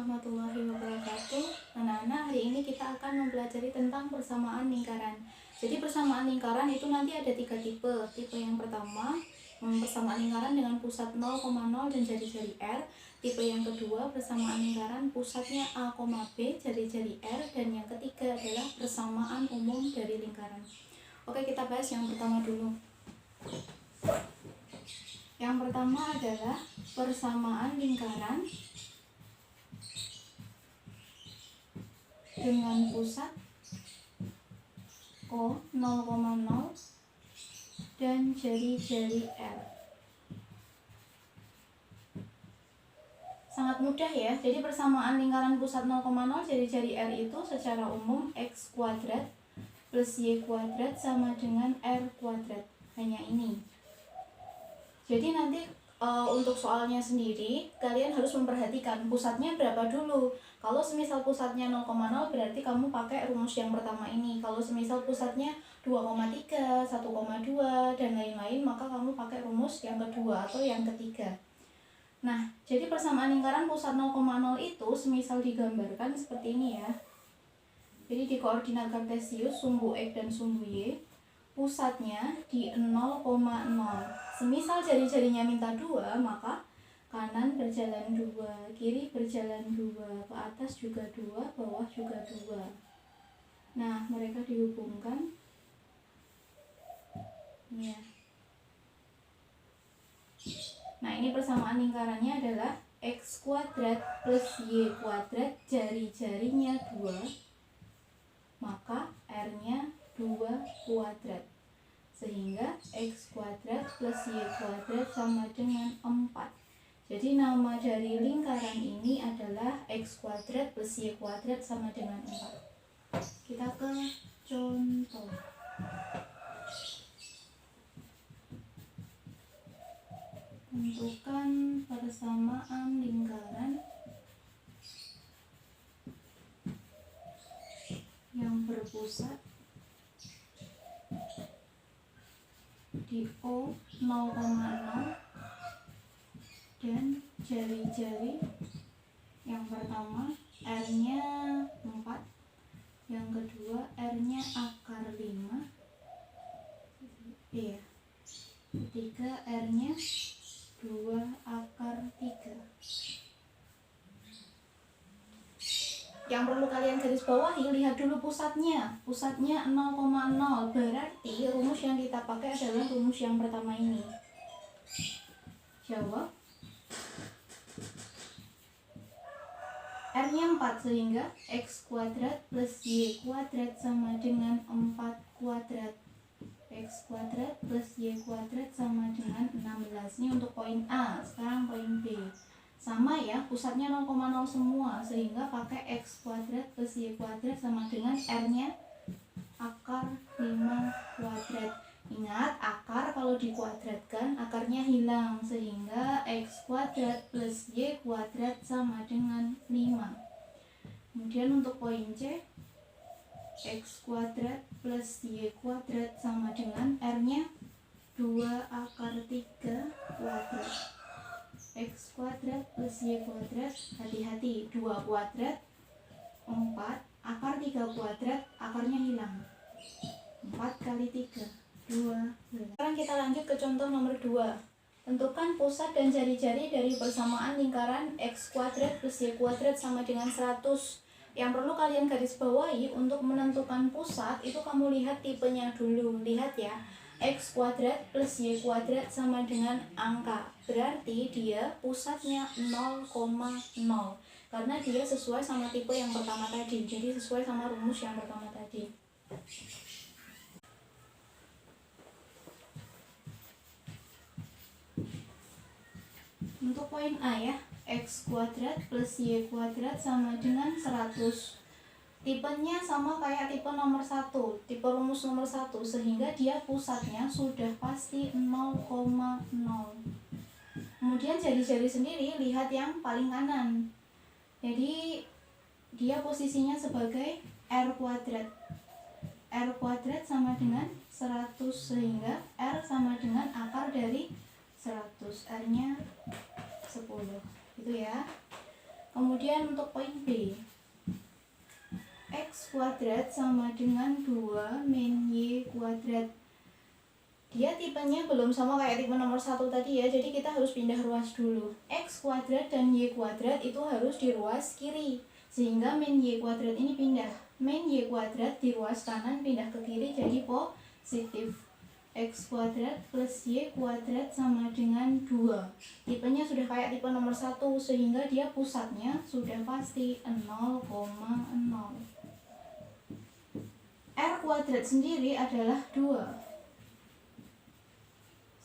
warahmatullahi wabarakatuh. Anak-anak, hari ini kita akan mempelajari tentang persamaan lingkaran. Jadi persamaan lingkaran itu nanti ada 3 tipe. Tipe yang pertama, persamaan lingkaran dengan pusat 0,0 dan jari-jari R. Tipe yang kedua, persamaan lingkaran pusatnya A, B, jari-jari R. Dan yang ketiga adalah persamaan umum dari lingkaran. Oke, kita bahas yang pertama dulu. Yang pertama adalah persamaan lingkaran dengan pusat O 0,0 dan jari-jari R. Sangat mudah ya. Jadi persamaan lingkaran pusat 0,0 jari-jari R itu secara umum X kuadrat plus Y kuadrat sama dengan R kuadrat. Hanya ini. Jadi nanti untuk soalnya sendiri kalian harus memperhatikan pusatnya berapa dulu. Kalau semisal pusatnya 0,0 berarti kamu pakai rumus yang pertama ini. Kalau semisal pusatnya 2,3, 1,2 dan lain-lain, maka kamu pakai rumus yang kedua atau yang ketiga. Nah, jadi persamaan lingkaran pusat 0,0 itu semisal digambarkan seperti ini ya. Jadi di koordinat kartesius sumbu X dan sumbu Y, pusatnya di 0,0. Semisal jari-jarinya minta 2, maka kanan berjalan 2, kiri berjalan 2, ke atas juga 2, bawah juga 2. Nah, mereka dihubungkan. Ya. Nah, ini persamaan lingkarannya adalah X kuadrat plus Y kuadrat, jari-jarinya 2, maka R-nya 2 kuadrat. Sehingga X kuadrat plus Y kuadrat sama dengan 4. Jadi nama dari lingkaran ini adalah X kuadrat plus Y kuadrat sama dengan 4. Kita ke contoh. Tentukan persamaan lingkaran yang berpusat di O 0,0 dan jari-jari yang pertama R-nya 4, yang kedua R-nya akar 5, iya, ketiga R-nya 2 akar 3. Yang perlu kalian garis bawahi, lihat dulu pusatnya. Pusatnya 0,0. Berarti rumus yang kita pakai adalah rumus yang pertama ini. Jawab. R-nya 4 sehingga X kuadrat plus Y kuadrat sama dengan 4 kuadrat. X kuadrat plus Y kuadrat sama dengan 16. Ini untuk poin A. Sekarang poin B. Sama ya, pusatnya 0,0 semua, sehingga pakai X kuadrat plus Y kuadrat sama dengan R-nya akar 5 kuadrat. Ingat, akar kalau dikuadratkan akarnya hilang, sehingga X kuadrat plus Y kuadrat sama dengan 5. Kemudian untuk poin C, X kuadrat plus Y kuadrat sama dengan R-nya 2 akar 3 kuadrat. X kuadrat plus Y kuadrat, hati-hati, 2 kuadrat 4, akar 3 kuadrat, akarnya hilang. 4 kali 3, 12. Sekarang kita lanjut ke contoh nomor 2. Tentukan pusat dan jari-jari dari persamaan lingkaran X kuadrat plus Y kuadrat sama dengan 100. Yang perlu kalian garis bawahi untuk menentukan pusat, itu kamu lihat tipenya dulu. Lihat ya. X kuadrat plus Y kuadrat sama dengan angka, berarti dia pusatnya 0,0 karena dia sesuai sama tipe yang pertama tadi, jadi sesuai sama rumus yang pertama tadi. Untuk poin A ya, X kuadrat plus Y kuadrat sama dengan 100. Tipenya sama kayak tipe nomor 1, tipe rumus nomor 1, sehingga dia pusatnya sudah pasti 0,0. Kemudian jari-jari sendiri, lihat yang paling kanan. Jadi dia posisinya sebagai R kuadrat. R kuadrat sama dengan 100, sehingga R sama dengan akar dari 100. R-nya 10. Gitu ya. Kemudian untuk poin B, X kuadrat sama dengan 2 min Y kuadrat. Dia tipenya belum sama kayak tipe nomor 1 tadi ya, jadi kita harus pindah ruas dulu. X kuadrat dan Y kuadrat itu harus di ruas kiri, sehingga min Y kuadrat ini pindah. Min Y kuadrat di ruas kanan pindah ke kiri jadi positif. X kuadrat plus Y kuadrat sama dengan 2. Tipenya sudah kayak tipe nomor 1, sehingga dia pusatnya sudah pasti 0,0. R kuadrat sendiri adalah 2,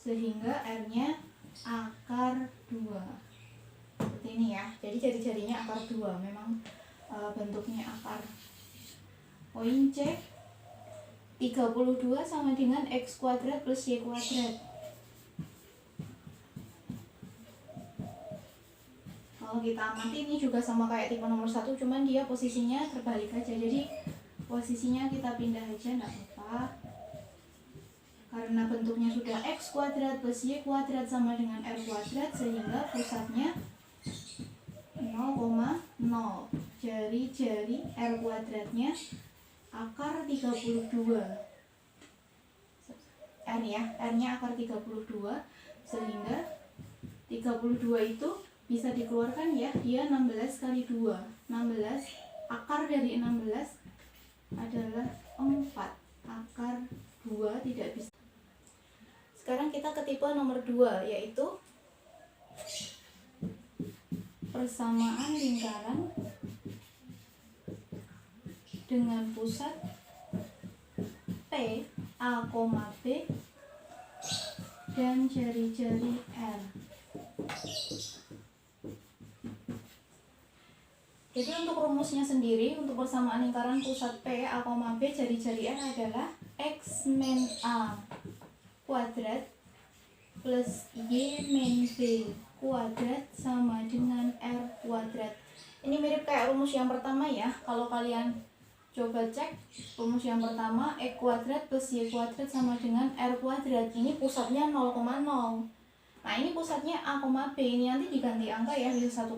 sehingga R-nya akar 2. Seperti ini ya, jadi jari-jarinya akar 2, memang bentuknya akar. Poin C, 32 sama dengan X kuadrat plus Y kuadrat. Kalau kita amati ini juga sama kayak tipe nomor 1, cuman dia posisinya terbalik aja, jadi posisinya kita pindah aja, enggak apa-apa. Karena bentuknya sudah X kuadrat plus Y kuadrat sama dengan R kuadrat, sehingga pusatnya 0,0. Jari-jari R kuadratnya akar 32. R ya, R-nya akar 32, sehingga 32 itu bisa dikeluarkan ya, dia 16 kali 2. 16, akar dari 16 adalah 4. Akar 2 tidak bisa. Sekarang kita ke tipe nomor 2, yaitu persamaan lingkaran dengan pusat P, A, B dan jari-jari R. Jadi untuk rumusnya sendiri, untuk persamaan lingkaran pusat P, A, B, jari-jari R adalah X min A kuadrat plus Y min B kuadrat sama dengan R kuadrat. Ini mirip kayak rumus yang pertama ya. Kalau kalian coba cek rumus yang pertama, X kuadrat plus Y kuadrat sama dengan R kuadrat. Ini pusatnya 0,0. Nah ini pusatnya A, B, ini nanti diganti angka ya, bisa 1,3,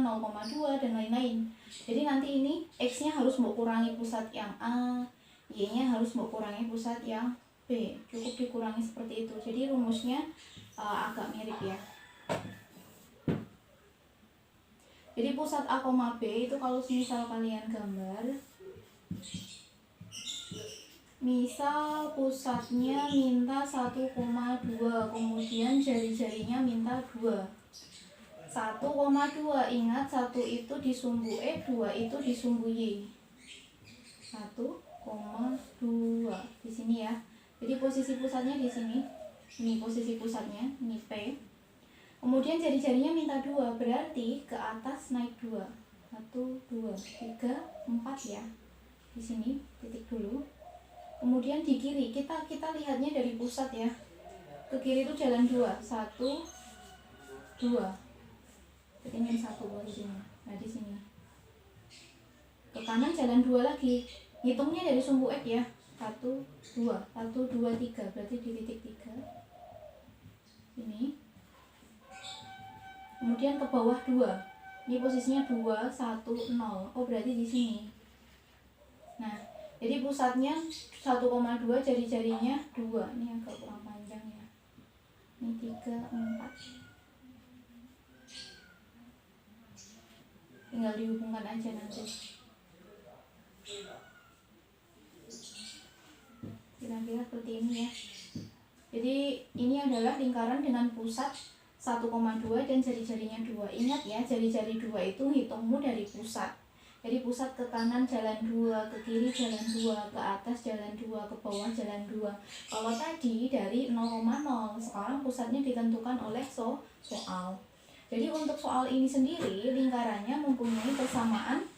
0,2 dan lain-lain. Jadi nanti ini X-nya harus mau kurangi pusat yang A, Y-nya harus mau kurangi pusat yang B. Cukup dikurangi seperti itu. Jadi rumusnya agak mirip ya. Jadi pusat A, B itu kalau misal kalian gambar, misal pusatnya minta 1,2, kemudian jari-jarinya minta 2. 1,2, ingat 1 itu disumbu E, 2 itu disumbu Y. 1,2 di sini ya. Jadi posisi pusatnya di sini. Ini posisi pusatnya, ini P. Kemudian jari-jarinya minta 2, berarti ke atas naik 2. 1, 2, 3, 4 ya. Di sini titik dulu. Kemudian di kiri kita lihatnya dari pusat ya. Ke kiri itu jalan 2, 1, 2. Jadi ini 1 di sini. Nah di sini. Ke kanan jalan 2 lagi. Hitungnya dari sumbu X ya. 1, 2, 1, 2, 3. Berarti di titik 3. Ini. Kemudian ke bawah 2. Ini posisinya 2, 1, 0. Oh berarti di sini. Nah, jadi pusatnya 1,2, jari-jarinya 2. Ini agak kurang panjang ya. Ini 3, 4. Tinggal dihubungkan aja nanti. Kira-kira seperti ini ya. Jadi ini adalah lingkaran dengan pusat 1,2 dan jari-jarinya 2. Ingat ya, jari-jari 2 itu hitungmu dari pusat. Jadi pusat ke kanan jalan 2, ke kiri jalan 2, ke atas jalan 2, ke bawah jalan 2. Kalau tadi dari 0,0, sekarang pusatnya ditentukan oleh soal. Jadi untuk soal ini sendiri, lingkarannya mempunyai persamaan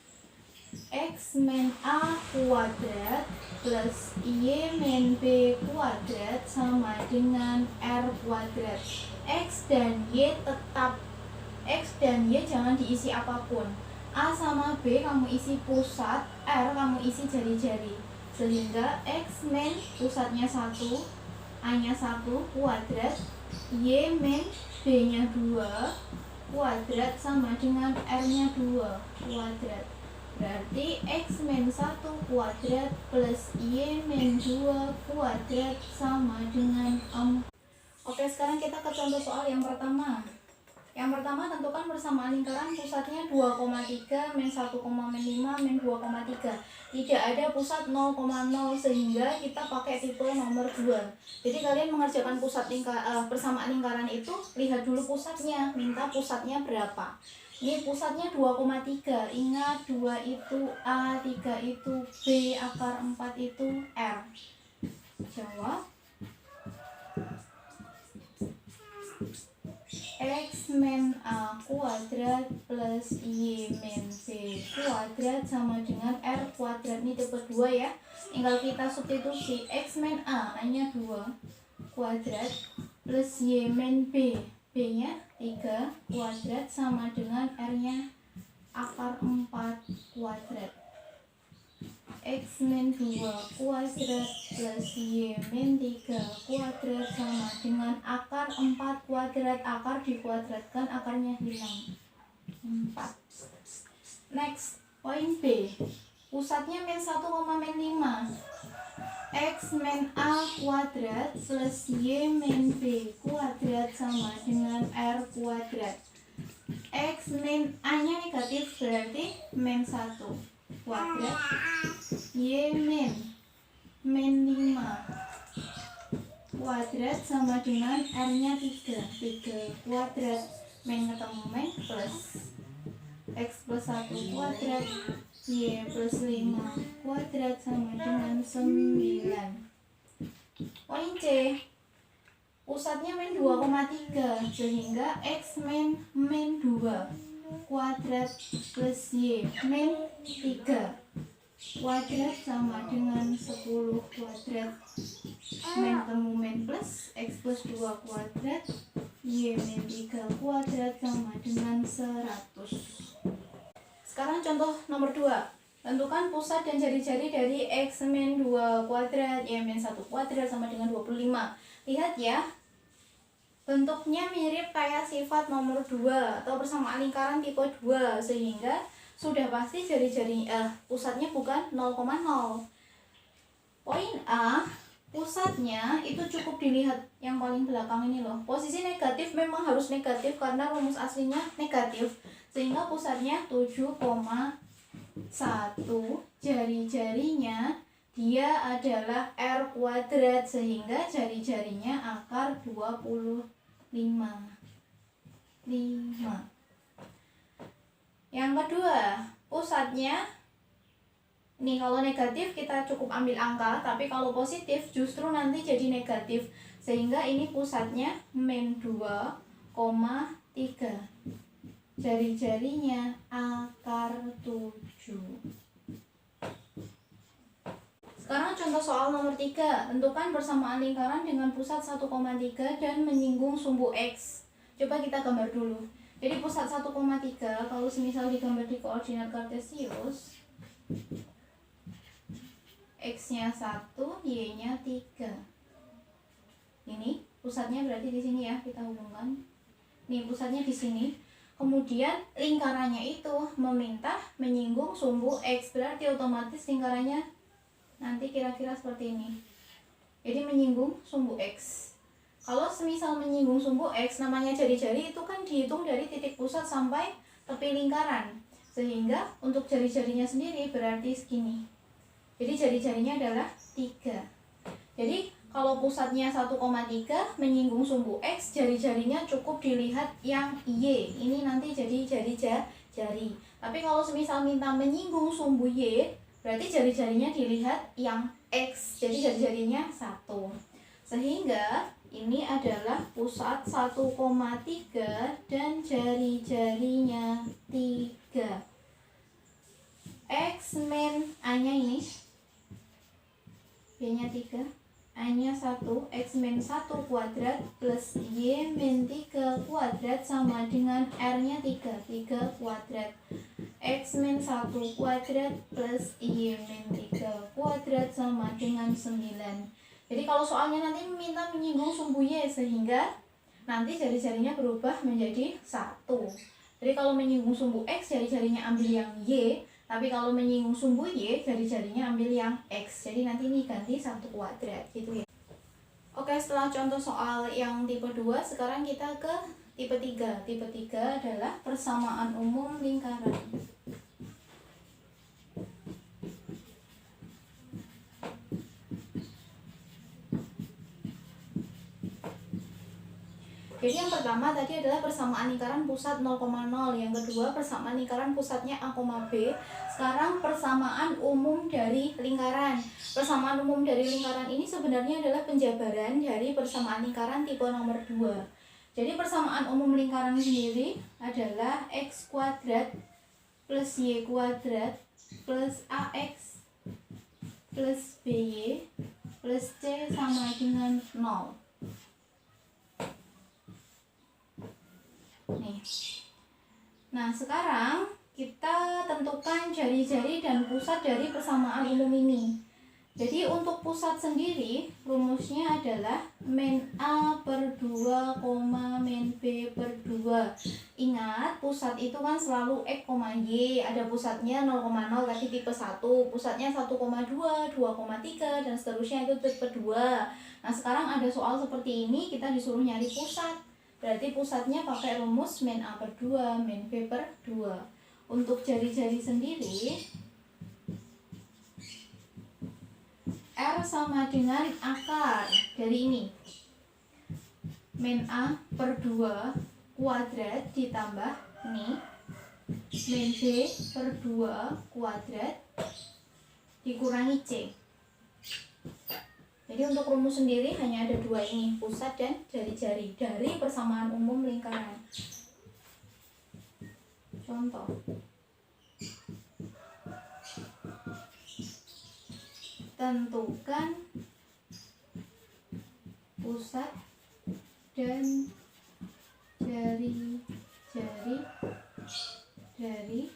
X min A kuadrat plus Y min B kuadrat sama dengan R kuadrat. X dan Y tetap, X dan Y jangan diisi apapun. A sama B kamu isi pusat, R kamu isi jari-jari. Sehingga X min pusatnya 1, A nya 1 kuadrat, Y min B nya 2 kuadrat sama dengan R-nya 2 kuadrat. Berarti X min 1 kuadrat plus Y min 2 kuadrat sama dengan 4. Oke, sekarang kita ke contoh soal yang pertama. Yang pertama, tentukan persamaan lingkaran pusatnya 2,3 min 1,5 min 2,3. Tidak ada pusat 0,0 sehingga kita pakai tipe nomor 2. Jadi kalian mengerjakan persamaan lingkaran itu, lihat dulu pusatnya, minta pusatnya berapa. Ini pusatnya 2,3. Ingat 2 itu A, 3 itu B, akar 4 itu R. Jawab. X min A kuadrat plus Y min B kuadrat sama dengan R kuadrat. Ini tipe 2 ya. Tinggal kita substitusi. X min A nya 2 kuadrat plus Y min B, B nya 3 kuadrat sama dengan R nya akar 4 kuadrat. X min 2 kuadrat plus Y min 3 kuadrat sama dengan akar 4 kuadrat. Akar dikuadratkan, akarnya hilang 4. Next, poin B. Pusatnya min 1, min 5. X min A kuadrat plus Y min B kuadrat sama dengan R kuadrat. X min A nya negatif berarti min 1 kuadrat, Y min 5 kuadrat sama dengan R nya 3 kuadrat. Min ketemu min plus X plus 1 kuadrat, Y plus 5 kuadrat sama dengan 9. Poin C, pusatnya min 2,3 sehingga X min 2 kuadrat plus Y min 3 kuadrat sama dengan 10 kuadrat. Min ketemu min plus X plus 2 kuadrat, Y min 3 kuadrat sama dengan 100. Sekarang contoh nomor 2. Tentukan pusat dan jari-jari dari X min 2 kuadrat, Y min 1 kuadrat sama dengan 25. Lihat ya, bentuknya mirip kayak sifat nomor 2 atau persamaan lingkaran tipe 2 sehingga sudah pasti jari-jari pusatnya bukan 0,0. Poin A, pusatnya itu cukup dilihat yang paling belakang ini loh. Posisi negatif memang harus negatif karena rumus aslinya negatif. Sehingga pusatnya 7,1. Jari-jarinya dia adalah R kuadrat sehingga jari-jarinya akar 25. Yang kedua, pusatnya nih, kalau negatif kita cukup ambil angka, tapi kalau positif justru nanti jadi negatif sehingga ini pusatnya min 2,3. Jari-jarinya akar 7. Sekarang contoh soal nomor 3. Tentukan persamaan lingkaran dengan pusat 1,3 dan menyinggung sumbu X. Coba kita gambar dulu. Jadi pusat 1,3 kalau semisal digambar di koordinat kartesius, X-nya 1, Y-nya 3. Ini pusatnya berarti di sini ya, kita hubungkan. Nih pusatnya di sini. Kemudian lingkarannya itu meminta menyinggung sumbu X, berarti otomatis lingkarannya nanti kira-kira seperti ini. Jadi menyinggung sumbu X. Kalau semisal menyinggung sumbu X, namanya jari-jari itu kan dihitung dari titik pusat sampai tepi lingkaran. Sehingga untuk jari-jarinya sendiri berarti segini. Jadi jari-jarinya adalah 3. Jadi kalau pusatnya 1,3 menyinggung sumbu X, jari-jarinya cukup dilihat yang Y. Ini nanti jadi jari. Tapi kalau semisal minta menyinggung sumbu Y, berarti jari-jarinya dilihat yang X. Jadi jari-jarinya 1. Sehingga ini adalah pusat 1,3 dan jari-jarinya 3. X min A-nya ini, B-nya 3, A-nya 1, X min 1 kuadrat plus Y min 3 kuadrat sama dengan R-nya 3 kuadrat. X min 1 kuadrat plus Y min 3 kuadrat sama dengan 9. Jadi kalau soalnya nanti minta menyinggung sumbu Y sehingga nanti jari-jarinya berubah menjadi 1. Jadi kalau menyinggung sumbu X, jari-jarinya ambil yang Y. Tapi kalau menyinggung sumbu Y, jari-jarinya ambil yang X. Jadi nanti ini ganti 1 kuadrat gitu ya. Oke, setelah contoh soal yang tipe 2, sekarang kita ke tipe 3. Tipe 3 adalah persamaan umum lingkaran. Jadi yang pertama tadi adalah persamaan lingkaran pusat 0,0. Yang kedua persamaan lingkaran pusatnya A, B. Sekarang persamaan umum dari lingkaran. Persamaan umum dari lingkaran ini sebenarnya adalah penjabaran dari persamaan lingkaran tipe nomor 2. Jadi persamaan umum lingkaran sendiri adalah X kuadrat plus Y kuadrat plus AX plus BY plus C sama dengan 0. Nih. Nah, sekarang kita tentukan jari-jari dan pusat dari persamaan umum ini. Jadi untuk pusat sendiri rumusnya adalah min A per 2, min B per 2. Ingat, pusat itu kan selalu X, Y. Ada pusatnya 0,0 tadi tipe 1, pusatnya 1,2, 2,3 dan seterusnya itu tipe 2. Nah, sekarang ada soal seperti ini, kita disuruh nyari pusat. Berarti pusatnya pakai rumus min A per 2, min B per 2. Untuk jari-jari sendiri, R sama dengan akar dari ini. Min A per 2 kuadrat ditambah ini. Min B per 2 kuadrat dikurangi C. Jadi untuk rumus sendiri hanya ada 2 ini, pusat dan jari-jari dari persamaan umum lingkaran. Contoh. Tentukan pusat dan jari-jari dari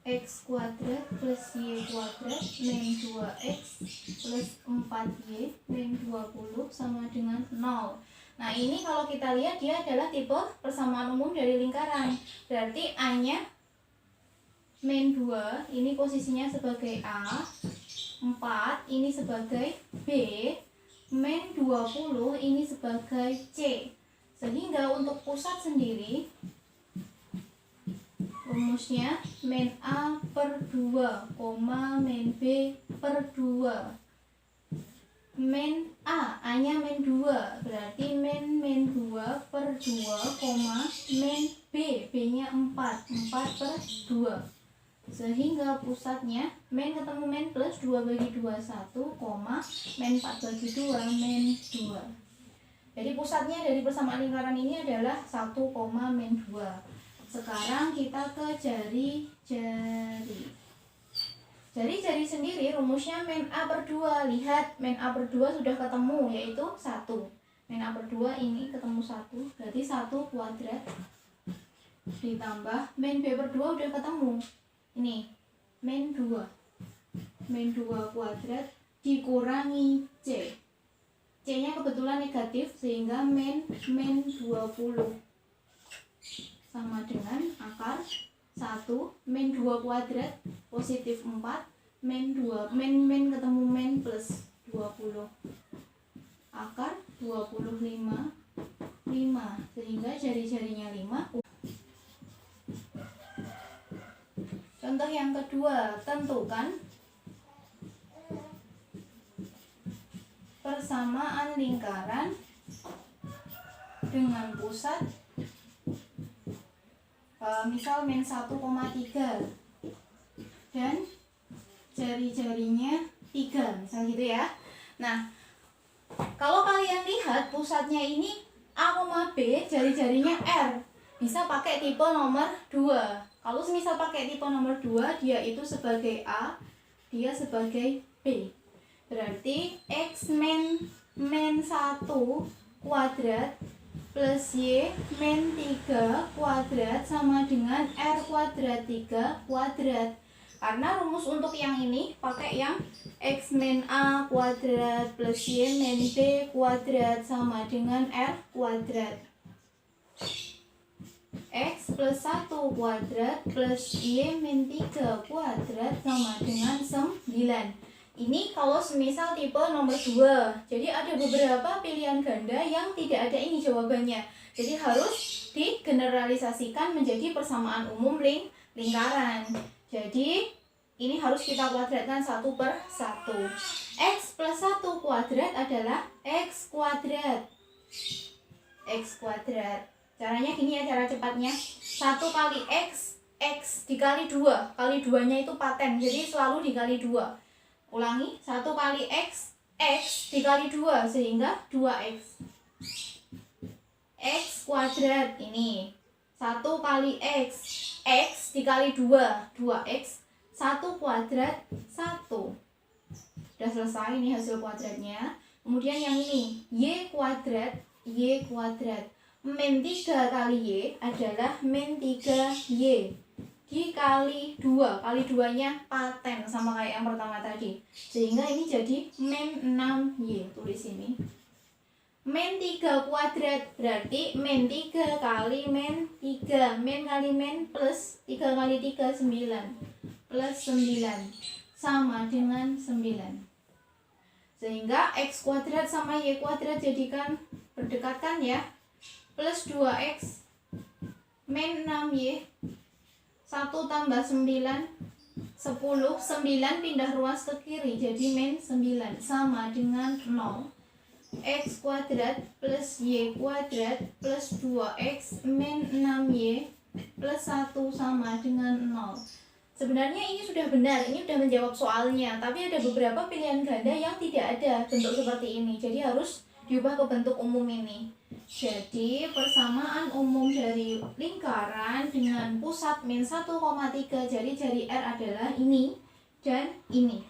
X kuadrat plus Y kuadrat min 2X plus 4Y min 20 sama dengan 0. Nah, ini kalau kita lihat dia adalah tipe persamaan umum dari lingkaran. Berarti A-nya min 2, ini posisinya sebagai A, 4 ini sebagai B, min 20 ini sebagai C. Sehingga untuk pusat sendiri rumusnya min A per 2, min B per 2. Min A, A-nya min 2, berarti min 2 per 2, min B, B-nya 4 per 2. Sehingga pusatnya min ketemu min plus 2 bagi 2, 1, min 4 bagi 2, min 2. Jadi pusatnya dari persamaan lingkaran ini adalah 1, min 2. Sekarang kita ke jari-jari. Jari-jari sendiri rumusnya min A per 2. Lihat, min A per 2 sudah ketemu, yaitu 1. Min A per 2 ini ketemu 1, berarti 1 kuadrat ditambah min B per 2 udah ketemu. Ini min 2. Min 2 kuadrat dikurangi C. C-nya kebetulan negatif sehingga min 20 sama dengan akar 1 min 2 kuadrat positif 4 min 2 min ketemu min plus 20 akar 25 5 sehingga jari-jarinya 5. Contoh yang kedua, tentukan persamaan lingkaran dengan pusat misal min 1,3 dan jari-jarinya 3, misal gitu ya. Nah, kalau kalian lihat pusatnya ini A, B, jari-jarinya R, bisa pakai tipe nomor 2. Kalau misal pakai tipe nomor 2, dia itu sebagai A, dia sebagai B. Berarti X min 1 kuadrat plus Y min 3 kuadrat sama dengan R kuadrat 3 kuadrat. Karena rumus untuk yang ini pakai yang X min A kuadrat plus Y min B kuadrat sama dengan R kuadrat. X plus 1 kuadrat plus Y min 3 kuadrat sama dengan 9. Ini kalau semisal tipe nomor 2. Jadi ada beberapa pilihan ganda yang tidak ada ini jawabannya. Jadi harus digeneralisasikan menjadi persamaan umum lingkaran. Jadi ini harus kita kuadratkan 1/1. X plus 1 kuadrat adalah X kuadrat. X kuadrat. Caranya gini ya, cara cepatnya. 1 kali X, X dikali 2. Kali 2-nya itu paten, jadi selalu dikali 2. Ulangi, 1 kali X, X dikali 2, sehingga 2X. X kuadrat ini 1 kali X, X dikali 2, 2X, 1 kuadrat 1. Sudah selesai, ini hasil kuadratnya. Kemudian yang ini, Y kuadrat, Y kuadrat. Min 3 kali Y adalah min 3Y. Dikali 2, kali 2-nya paten sama kayak yang pertama tadi, sehingga ini jadi min 6Y. Tulis ini min 3 kuadrat berarti min 3 kali min 3, min kali min plus 3 kali 3 9, plus 9 sama dengan 9, sehingga X kuadrat sama Y kuadrat jadikan berdekatan ya, plus 2X min 6Y, 1 tambah 9, 10, 9 pindah ruas ke kiri jadi min 9 sama dengan 0. X kuadrat plus Y kuadrat plus 2X min 6Y plus 1 sama dengan 0. Sebenarnya ini sudah benar, ini sudah menjawab soalnya, tapi ada beberapa pilihan ganda yang tidak ada bentuk seperti ini, jadi harus diubah ke bentuk umum ini. Jadi persamaan umum dari lingkaran dengan pusat min 1,3 jari-jari R adalah ini dan ini.